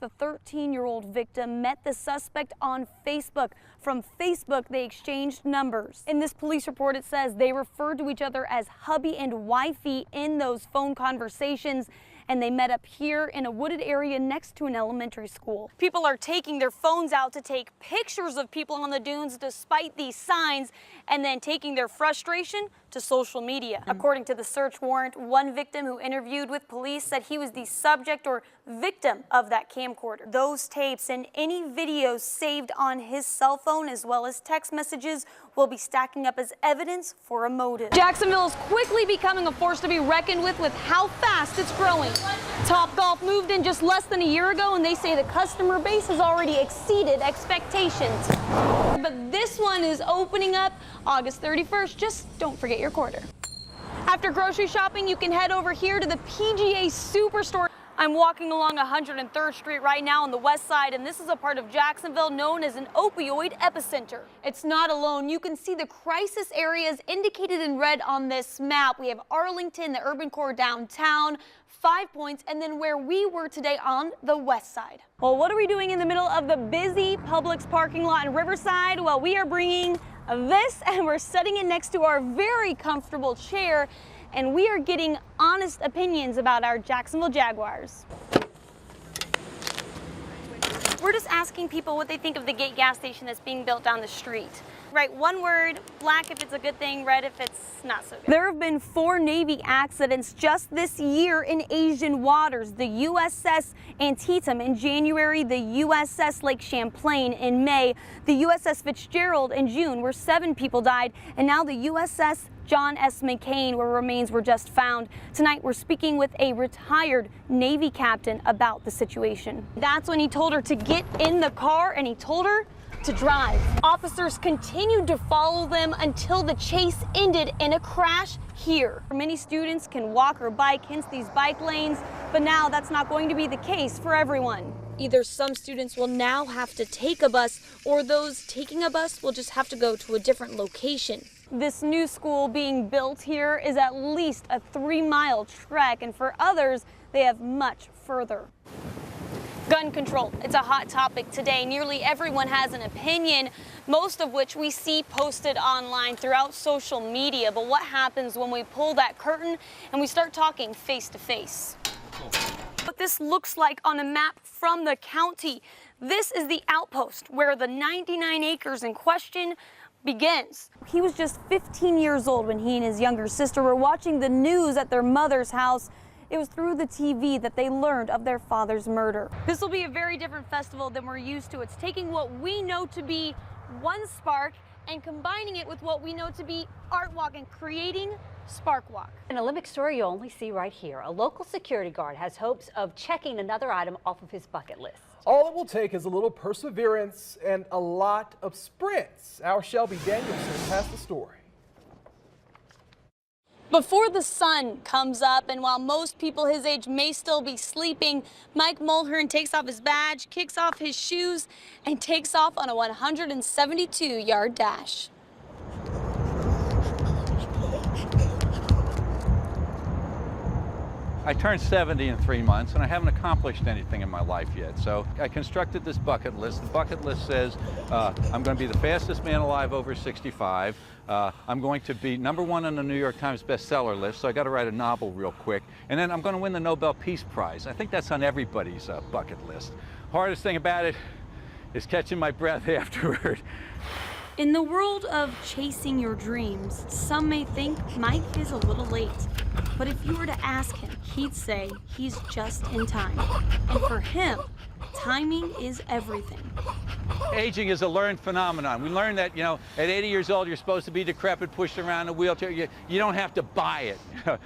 The 13-year-old victim met the suspect on Facebook. From Facebook, they exchanged numbers. In this police report, it says they referred to each other as hubby and wifey in those phone conversations, and they met up here in a wooded area next to an elementary school. People are taking their phones out to take pictures of people on the dunes despite these signs, and then taking their frustration to social media. According to the search warrant, one victim who interviewed with police said he was the subject or victim of that camcorder. Those tapes and any videos saved on his cell phone as well as text messages will be stacking up as evidence for a motive. Jacksonville is quickly becoming a force to be reckoned with how fast it's growing. Topgolf moved in just less than a year ago, and they say the customer base has already exceeded expectations. But this one is opening up August 31st. Just don't forget your quarter. After grocery shopping, you can head over here to the PGA Superstore. I'm walking along 103rd Street right now on the west side, and this is a part of Jacksonville known as an opioid epicenter. It's not alone. You can see the crisis areas indicated in red on this map. We have Arlington, the urban core downtown, 5 Points, and then where we were today on the west side. Well, what are we doing in the middle of the busy Publix parking lot in Riverside? Well, we are bringing this and we're setting it next to our very comfortable chair, and we are getting honest opinions about our Jacksonville Jaguars. We're just asking people what they think of the Gate gas station that's being built down the street. Right, one word, black if it's a good thing, red if it's not so good. There have been 4 Navy accidents just this year in Asian waters. The USS Antietam in January, the USS Lake Champlain in May, the USS Fitzgerald in June, where 7 people died, and now the USS John S. McCain, where remains were just found. Tonight, we're speaking with a retired Navy captain about the situation. That's when he told her to get in the car, and he told her to drive. Officers continued to follow them until the chase ended in a crash here. Many students can walk or bike, hence these bike lanes, but now that's not going to be the case for everyone. Either some students will now have to take a bus, or those taking a bus will just have to go to a different location. This new school being built here is at least a 3-mile trek, and for others, they have much further. Gun control, it's a hot topic today. Nearly everyone has an opinion, most of which we see posted online throughout social media. But what happens when we pull that curtain and we start talking face to face? What this looks like on a map from the county. This is the outpost where the 99 acres in question begins. He was just 15 years old when he and his younger sister were watching the news at their mother's house. It was through the TV that they learned of their father's murder. This will be a very different festival than we're used to. It's taking what we know to be one spark and combining it with what we know to be art walk and creating Spark Walk. An Olympic story you only see right here. A local security guard has hopes of checking another item off of his bucket list. All it will take is a little perseverance and a lot of sprints. Our Shelby Danielson has the story. Before the sun comes up, and while most people his age may still be sleeping, Mike Mulhern takes off his badge, kicks off his shoes, and takes off on a 172-yard dash. I turned 70 in 3 months, and I haven't accomplished anything in my life yet. So I constructed this bucket list. The bucket list says I'm going to be the fastest man alive over 65. I'm going to be #1 on the New York Times bestseller list, so I got to write a novel real quick. And then I'm going to win the Nobel Peace Prize. I think that's on everybody's bucket list. Hardest thing about it is catching my breath afterward. In the world of chasing your dreams, some may think Mike is a little late. But if you were to ask him, he'd say he's just in time. And for him, timing is everything. Aging is a learned phenomenon. We learned that, at 80 years old, you're supposed to be decrepit, pushed around in a wheelchair. You don't have to buy it.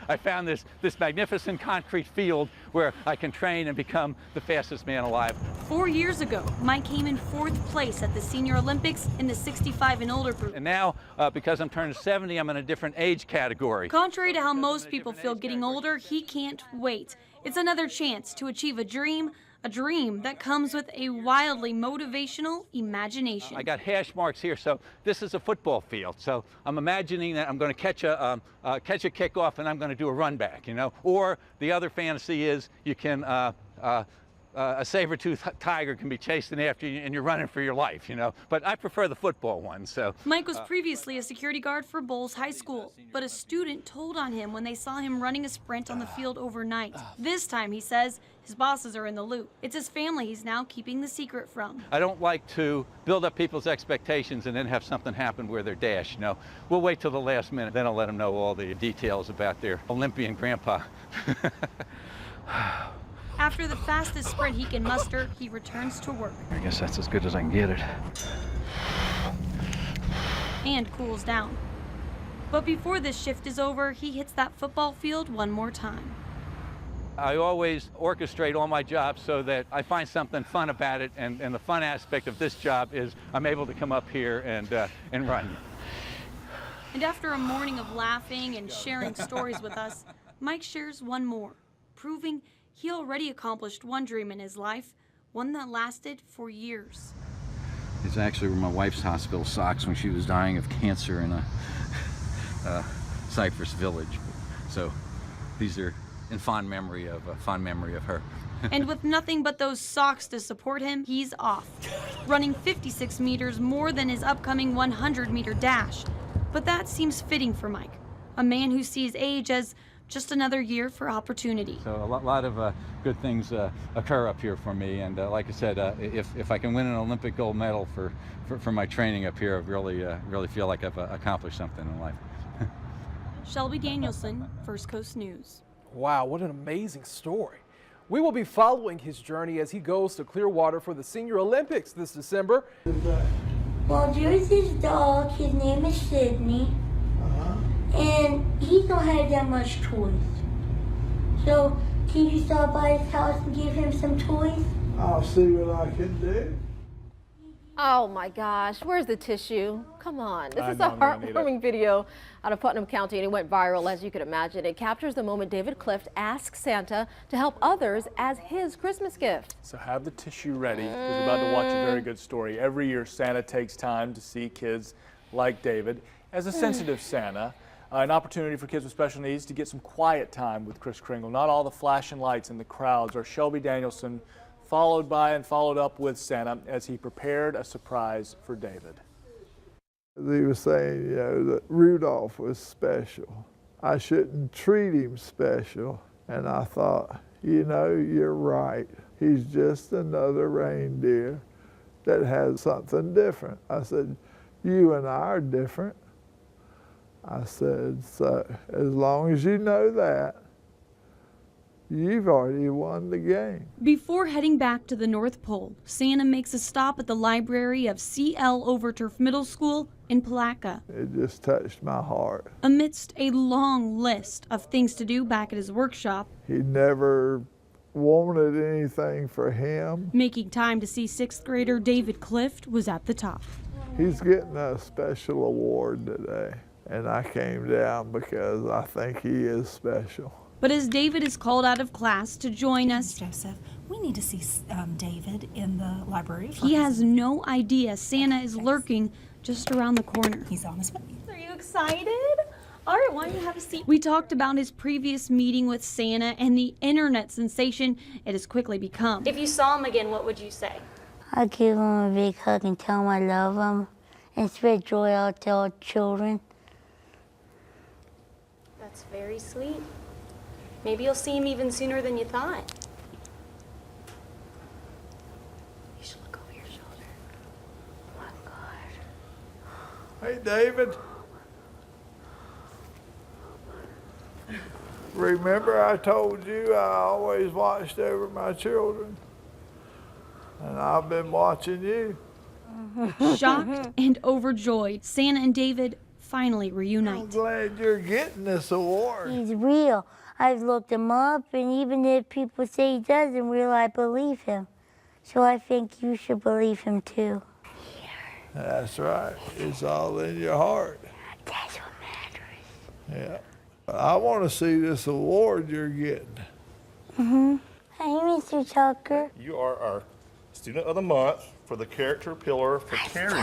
I found this magnificent concrete field where I can train and become the fastest man alive. 4 years ago, Mike came in 4th place at the Senior Olympics in the 65 and older group. And now, because I'm turning 70, I'm in a different age category. Contrary to how most people feel getting older, he can't wait. It's another chance to achieve a dream that comes with a wildly motivational imagination. I got hash marks here, so this is a football field. So I'm imagining that I'm going to catch a kickoff and I'm going to do a run back, Or the other fantasy is you can a saber-toothed tiger can be chasing after you and you're running for your life, you know. But I prefer the football one, so. Mike was previously a security guard for Bowles High School, but a student told on him when they saw him running a sprint on the field overnight. This time, he says, his bosses are in the loop. It's his family he's now keeping the secret from. I don't like to build up people's expectations and then have something happen where they're dashed, you know. We'll wait till the last minute, then I'll let them know all the details about their Olympian grandpa. After the fastest sprint he can muster, he returns to work. I guess that's as good as I can get it. And cools down. But before this shift is over, he hits that football field one more time. I always orchestrate all my jobs so that I find something fun about it, and the fun aspect of this job is I'm able to come up here and run. And after a morning of laughing and sharing stories with us, Mike shares one more, proving he already accomplished one dream in his life, one that lasted for years. These actually were my wife's hospital socks when she was dying of cancer in a Cypress Village. So these are in fond memory of her. And with nothing but those socks to support him, he's off, running 56 meters more than his upcoming 100-meter dash. But that seems fitting for Mike, a man who sees age as just another year for opportunity. So a lot of good things occur up here for me, and like I said, if I can win an Olympic gold medal for my training up here, I really feel like I've accomplished something in life. Shelby Danielson, First Coast News. Wow, what an amazing story. We will be following his journey as he goes to Clearwater for the Senior Olympics this December. Well, there's this dog, his name is Sydney, and he don't have that much toys. So, can you stop by his house and give him some toys? I'll see what I can do. Oh my gosh, where's the tissue? Come on. This is know, a heartwarming video out of Putnam County, and it went viral, as you could imagine. It captures the moment David Clift asks Santa to help others as his Christmas gift. So have the tissue ready, because we're about to watch a very good story. Every year, Santa takes time to see kids like David. As a sensitive Santa, an opportunity for kids with special needs to get some quiet time with Kris Kringle. Not all the flashing lights and the crowds. Our Shelby Danielson followed by and followed up with Santa as he prepared a surprise for David. He was saying, you know, that Rudolph was special. I shouldn't treat him special. And I thought, you know, you're right. He's just another reindeer that has something different. I said, you and I are different. I said, so as long as you know that, you've already won the game. Before heading back to the North Pole, Santa makes a stop at the library of C.L. Overturf Middle School in Palatka. It just touched my heart. Amidst a long list of things to do back at his workshop, He never wanted anything for him. making time to see 6th grader David Clift was at the top. He's getting a special award today, and I came down because I think he is special. But as David is called out of class to join us, Joseph, we need to see David in the library. he has no idea Santa is lurking just around the corner. He's on his way. Are you excited? All right, why don't you have a seat? We talked about his previous meeting with Santa and the internet sensation it has quickly become. If you saw him again, what would you say? I'll give him a big hug and tell him I love him and spread joy out to all children. That's very sweet. Maybe you'll see him even sooner than you thought. You should look over your shoulder. Oh my God. Hey, David. Remember I told you I always watched over my children? And I've been watching you. Shocked and overjoyed, Santa and David finally I'm reunite. glad you're getting this award. He's real. I've looked him up, and even if people say he doesn't real, I believe him. So I think you should believe him too. That's right. It's all in your heart. That's what matters. Yeah. I want to see this award you're getting. Hey, Mr. Tucker. You are our Student of the Month for the Character Pillar for Caring.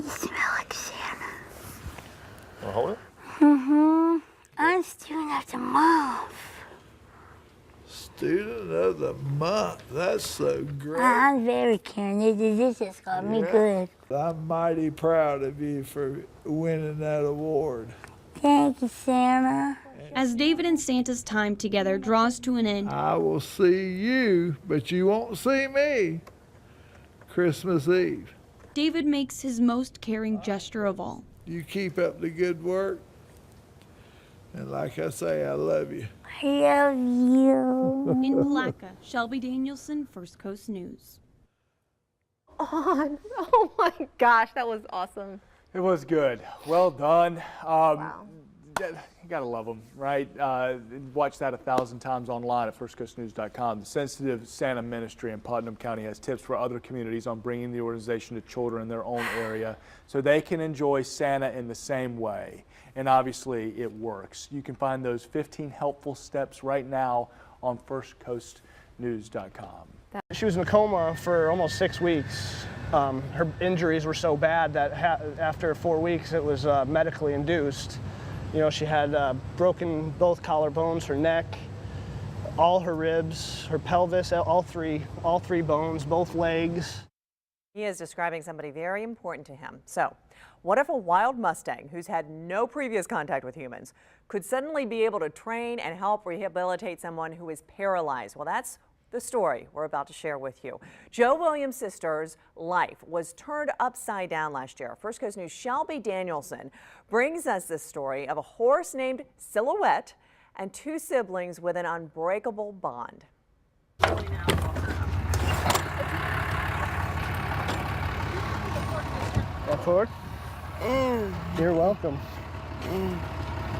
You smell like Santa. Want to hold it? I'm Student of the Month. Student of the Month. That's so great. I'm very caring. This just got me good. I'm mighty proud of you for winning that award. Thank you, Santa. As David and Santa's time together draws to an end, I will see you, but you won't see me. Christmas Eve. David makes his most caring gesture of all. You keep up the good work. And like I say, I love you. I love you. In Malacca, Shelby Danielson, First Coast News. Oh my gosh, that was awesome. It was good. Well done. Wow. You gotta love them, right? Watch that 1,000 times online at firstcoastnews.com. The Sensitive Santa Ministry in Putnam County has tips for other communities on bringing the organization to children in their own area so they can enjoy Santa in the same way. And obviously it works. You can find those 15 helpful steps right now on firstcoastnews.com. She was in a coma for almost 6 weeks. Her injuries were so bad that after 4 weeks it was medically induced. You know, she had broken both collarbones, her neck, all her ribs, her pelvis, all three bones, both legs. He is describing somebody very important to him. So, what if a wild Mustang who's had no previous contact with humans could suddenly be able to train and help rehabilitate someone who is paralyzed? Well, that's the story we're about to share with you. Joe Williams' sister's life was turned upside down last year. First Coast News' Shelby Danielson brings us this story of a horse named Silhouette and 2 siblings with an unbreakable bond. That forward? You're welcome.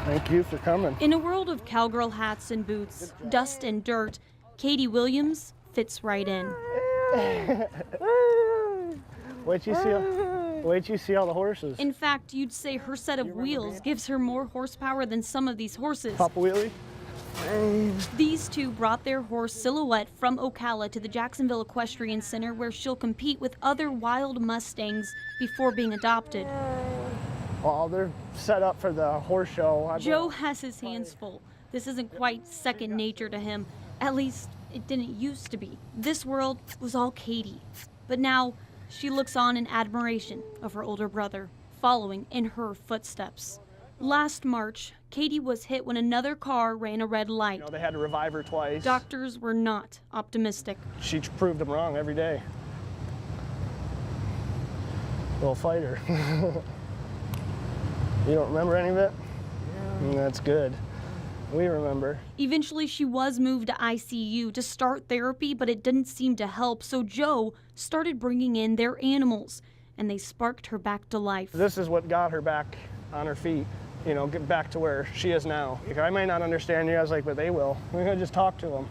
Thank you for coming. In a world of cowgirl hats and boots, dust and dirt, Katie Williams fits right in. Wait till you see all the horses. In fact, you'd say her set of wheels gives her more horsepower than some of these horses. Papa Wheelie? These 2 brought their horse Silhouette from Ocala to the Jacksonville Equestrian Center, where she'll compete with other wild Mustangs before being adopted. Well, they're set up for the horse show. Joe has his hands full. This isn't quite second nature to him. At least, it didn't used to be. This world was all Katie. But now, she looks on in admiration of her older brother, following in her footsteps. Last March, Katie was hit when another car ran a red light. You know, they had to revive her twice. Doctors were not optimistic. She proved them wrong every day. Little fighter. You don't remember any of it? No. That's good. We remember. Eventually, she was moved to ICU to start therapy, but it didn't seem to help, so Joe started bringing in their animals, and they sparked her back to life. This is what got her back on her feet, you know, get back to where she is now. I may not understand you guys, but they will. We're gonna just talk to them.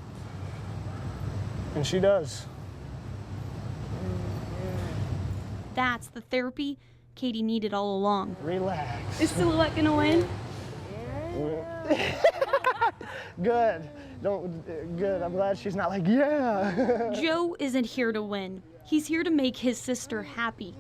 And she does. That's the therapy Katie needed all along. Relax. Is Silhouette gonna win? Good. Good. I'm glad she's not like, yeah. Joe isn't here to win. He's here to make his sister happy.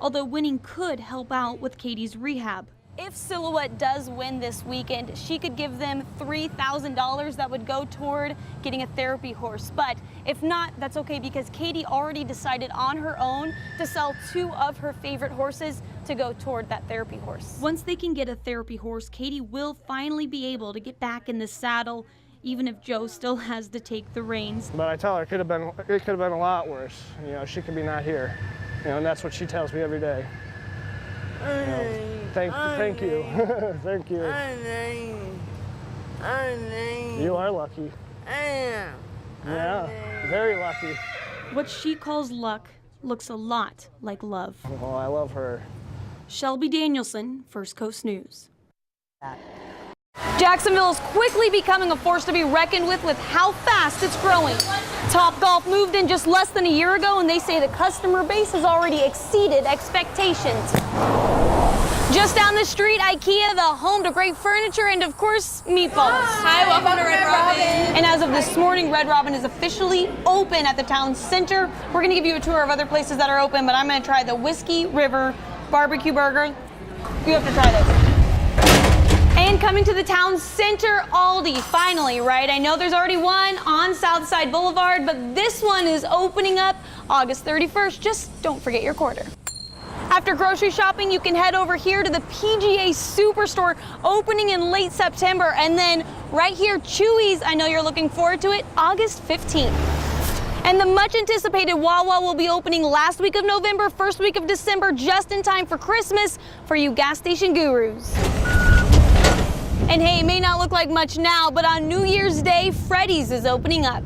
Although winning could help out with Katie's rehab. If Silhouette does win this weekend, she could give them $3,000 that would go toward getting a therapy horse. But if not, that's okay, because Katie already decided on her own to sell 2 of her favorite horses to go toward that therapy horse. Once they can get a therapy horse, Katie will finally be able to get back in the saddle, even if Joe still has to take the reins. But I tell her it could have been a lot worse. You know, she could be not here. You know, and that's what she tells me every day. You know, thank you. Thank you. You are lucky. Yeah, very lucky. What she calls luck looks a lot like love. Oh, I love her. Shelby Danielson, First Coast News. Jacksonville is quickly becoming a force to be reckoned with how fast it's growing. Topgolf moved in just less than a year ago, and they say the customer base has already exceeded expectations. Just down the street, IKEA, the home to great furniture, and of course, meatballs. Hi, welcome to Red Robin. And as of this morning, Red Robin is officially open at the town center. We're gonna give you a tour of other places that are open, but I'm gonna try the Whiskey River barbecue burger. You have to try this. And And coming to the town center, Aldi, finally, right? I know there's already one on Southside Boulevard, but this one is opening up August 31st. Just don't forget your quarter. After grocery shopping, you can head over here to the PGA Superstore, opening in late September. And then right here, Chewy's, I know you're looking forward to it, August 15th. And the much anticipated Wawa will be opening last week of November, first week of December, just in time for Christmas for you gas station gurus. And hey, it may not look like much now, but on New Year's Day, Freddy's is opening up.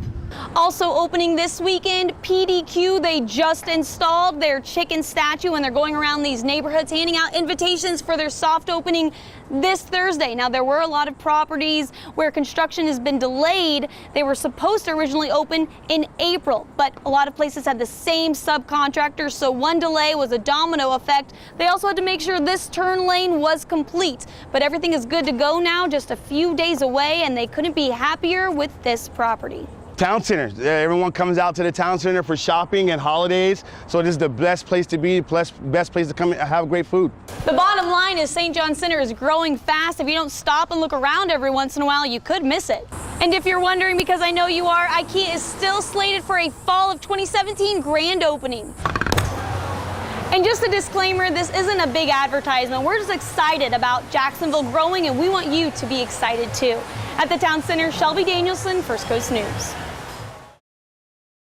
Also opening this weekend, PDQ, they just installed their chicken statue and they're going around these neighborhoods handing out invitations for their soft opening this Thursday. Now, there were a lot of properties where construction has been delayed. They were supposed to originally open in April, but a lot of places had the same subcontractors, so one delay was a domino effect. They also had to make sure this turn lane was complete, but everything is good to go now, just a few days away, and they couldn't be happier with this property. Town center. Everyone comes out to the town center for shopping and holidays, so this is the best place to be, best place to come and have great food. The bottom line is St. John Center is growing fast. If you don't stop and look around every once in a while, you could miss it. And if you're wondering, because I know you are, IKEA is still slated for a fall of 2017 grand opening. And just a disclaimer, this isn't a big advertisement. We're just excited about Jacksonville growing, and we want you to be excited too. At the Town Center, Shelby Danielson, First Coast News.